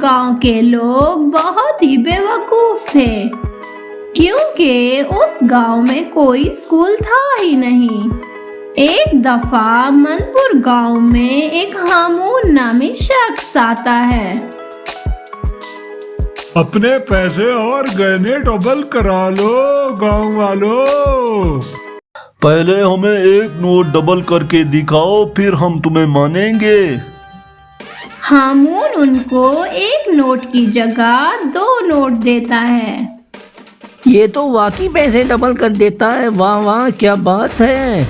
गांव के लोग बहुत ही बेवकूफ थे, क्योंकि उस गांव में कोई स्कूल था ही नहीं। एक दफा मनपुर गांव में एक हामून नामी शख्स आता है। अपने पैसे और गहने डबल करा लो गांव वालों। पहले हमें एक नोट डबल करके दिखाओ, फिर हम तुम्हें मानेंगे। हामून उनको एक नोट की जगह 2 नोट देता है। ये तो वाकई पैसे डबल कर देता है। वाह वाह, क्या बात है।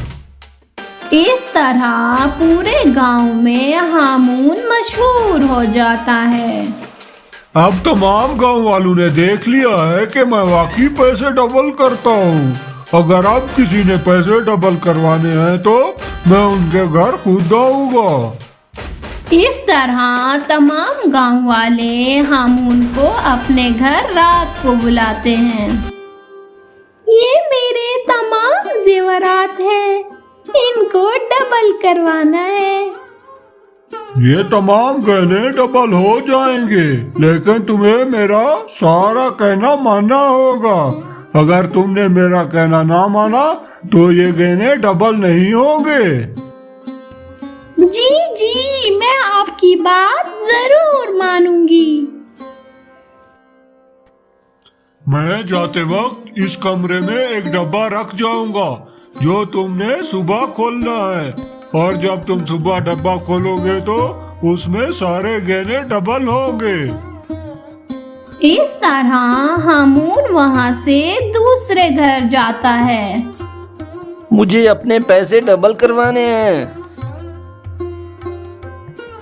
इस तरह पूरे गांव में हामून मशहूर हो जाता है। अब तमाम गांव वालों ने देख लिया है कि मैं वाकई पैसे डबल करता हूँ। अगर अब किसी ने पैसे डबल करवाने हैं तो मैं उनके घर खुद आऊंगा। इस तरह तमाम गांव वाले हामून को अपने घर रात को बुलाते हैं। ये मेरे तमाम जेवरात हैं, इनको डबल करवाना है। ये तमाम गहने डबल हो जाएंगे, लेकिन तुम्हें मेरा सारा कहना मानना होगा। अगर तुमने मेरा कहना ना माना तो ये गहने डबल नहीं होंगे। जी जी, मैं आपकी बात जरूर मानूंगी। मैं जाते वक्त इस कमरे में एक डब्बा रख जाऊंगा जो तुमने सुबह खोलना है, और जब तुम सुबह डब्बा खोलोगे तो उसमें सारे गहने डबल होंगे। इस तरह हामून वहाँ से दूसरे घर जाता है। मुझे अपने पैसे डबल करवाने हैं।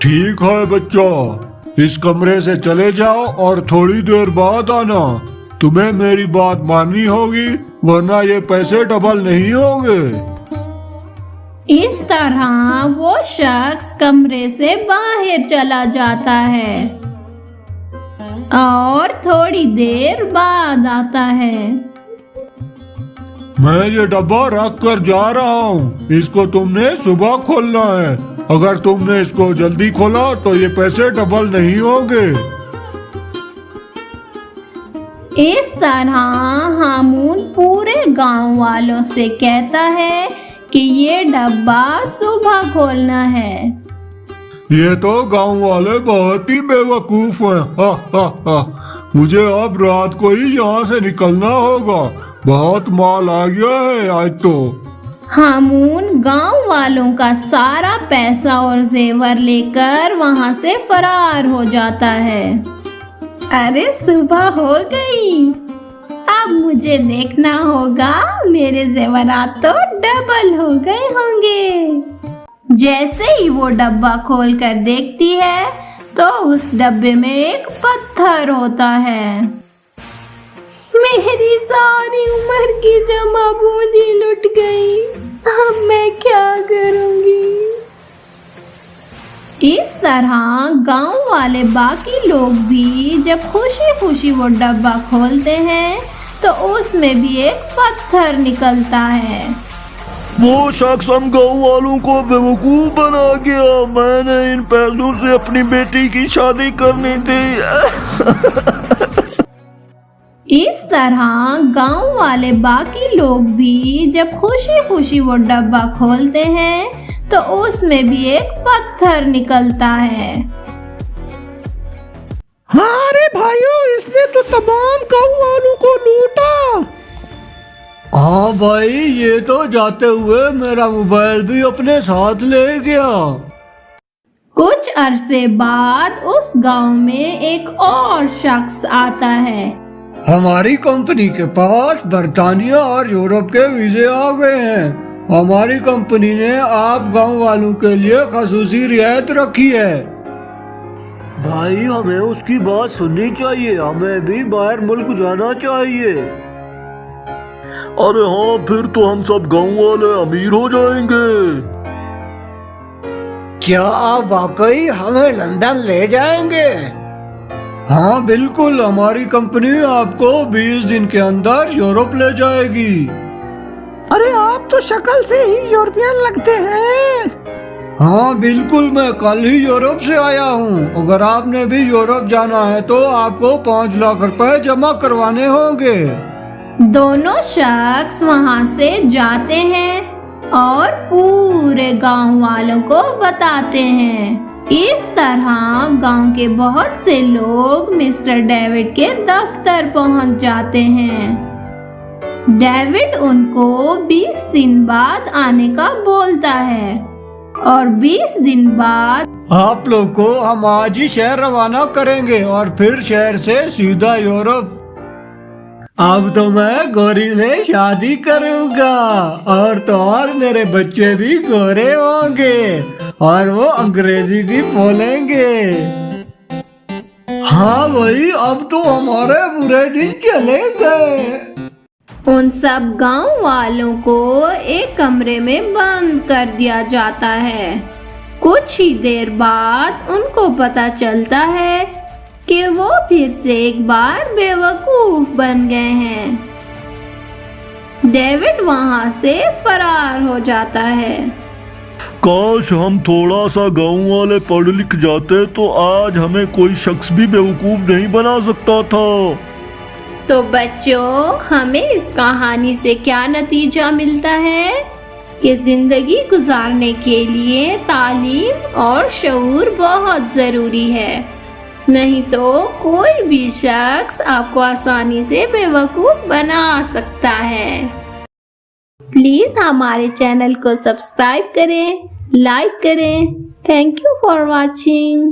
ठीक है बच्चा, इस कमरे से चले जाओ और थोड़ी देर बाद आना। तुम्हें मेरी बात माननी होगी, वरना ये पैसे डबल नहीं होंगे। इस तरह वो शख्स कमरे से बाहर चला जाता है और थोड़ी देर बाद आता है। मैं ये डब्बा रख कर जा रहा हूँ, इसको तुमने सुबह खोलना है। अगर तुमने इसको जल्दी खोला तो ये पैसे डबल नहीं होंगे। इस तरह हामून पूरे गांव वालों से कहता है कि ये डब्बा सुबह खोलना है। ये तो गांव वाले बहुत ही बेवकूफ हैं। हा हा हा। मुझे अब रात को ही यहाँ से निकलना होगा, बहुत माल आ गया है आज तो। हामून गांव वालों का सारा पैसा और जेवर लेकर वहाँ से फरार हो जाता है। अरे सुबह हो गई, अब मुझे देखना होगा मेरे जेवरात तो डबल हो गए होंगे। जैसे ही वो डब्बा खोल कर देखती है तो उस डब्बे में एक पत्थर होता है। मेरी सारी उम्र की जमा पूंजी लुट गई, अब मैं क्या करूंगी। इस तरह गांव वाले बाकी लोग भी जब खुशी खुशी वो डब्बा खोलते हैं तो उसमें भी एक पत्थर निकलता है। वो शख्स हम गाँव वालों को बेवकूफ बना गया। मैंने इन पैसों से अपनी बेटी की शादी करनी थी। इस तरह गांव वाले बाकी लोग भी जब खुशी खुशी वो डब्बा खोलते हैं तो उसमें भी एक पत्थर निकलता है। हाँ रे भाइयों, इसने तो तमाम गाँव वालों को लूटा। हाँ भाई, ये तो जाते हुए मेरा मोबाइल भी अपने साथ ले गया। कुछ अरसे बाद उस गांव में एक और शख्स आता है। हमारी कंपनी के पास बर्तानिया और यूरोप के वीजे आ गए हैं। हमारी कंपनी ने आप गांव वालों के लिए खसूसी रियायत रखी है। भाई, हमें उसकी बात सुननी चाहिए, हमें भी बाहर मुल्क जाना चाहिए। अरे हाँ, फिर तो हम सब गांव वाले अमीर हो जाएंगे। क्या आप वाकई हमें लंदन ले जाएंगे? हाँ बिल्कुल, हमारी कंपनी आपको 20 दिन के अंदर यूरोप ले जाएगी। अरे आप तो शक्ल से ही यूरोपियन लगते हैं। हाँ बिल्कुल, मैं कल ही यूरोप से आया हूँ। अगर आपने भी यूरोप जाना है तो आपको 5 लाख रुपए जमा करवाने होंगे। दोनों शख्स वहां से जाते हैं और पूरे गांव वालों को बताते हैं। इस तरह गांव के बहुत से लोग मिस्टर डेविड के दफ्तर पहुंच जाते हैं। डेविड उनको 20 दिन बाद आने का बोलता है और 20 दिन बाद आप लोग को हम आज ही शहर रवाना करेंगे और फिर शहर से सीधा यूरोप। अब तो मैं गोरी से शादी करूंगा और तो और मेरे बच्चे भी गोरे होंगे और वो अंग्रेजी भी बोलेंगे। हाँ वही, अब तो हमारे बुरे दिन चले गए। उन सब गांव वालों को एक कमरे में बंद कर दिया जाता है। कुछ ही देर बाद उनको पता चलता है कि वो फिर से एक बार बेवकूफ बन गए हैं। डेविड वहां से फरार हो जाता है। काश हम थोड़ा सा गाँव वाले पढ़ लिख जाते तो आज हमें कोई शख्स भी बेवकूफ नहीं बना सकता था। तो बच्चों, हमें इस कहानी से क्या नतीजा मिलता है कि जिंदगी गुजारने के लिए तालीम और शऊर बहुत जरूरी है। नहीं तो कोई भी शख्स आपको आसानी से बेवकूफ बना सकता है। प्लीज हमारे चैनल को सब्सक्राइब करें, लाइक करें। Thank you for watching.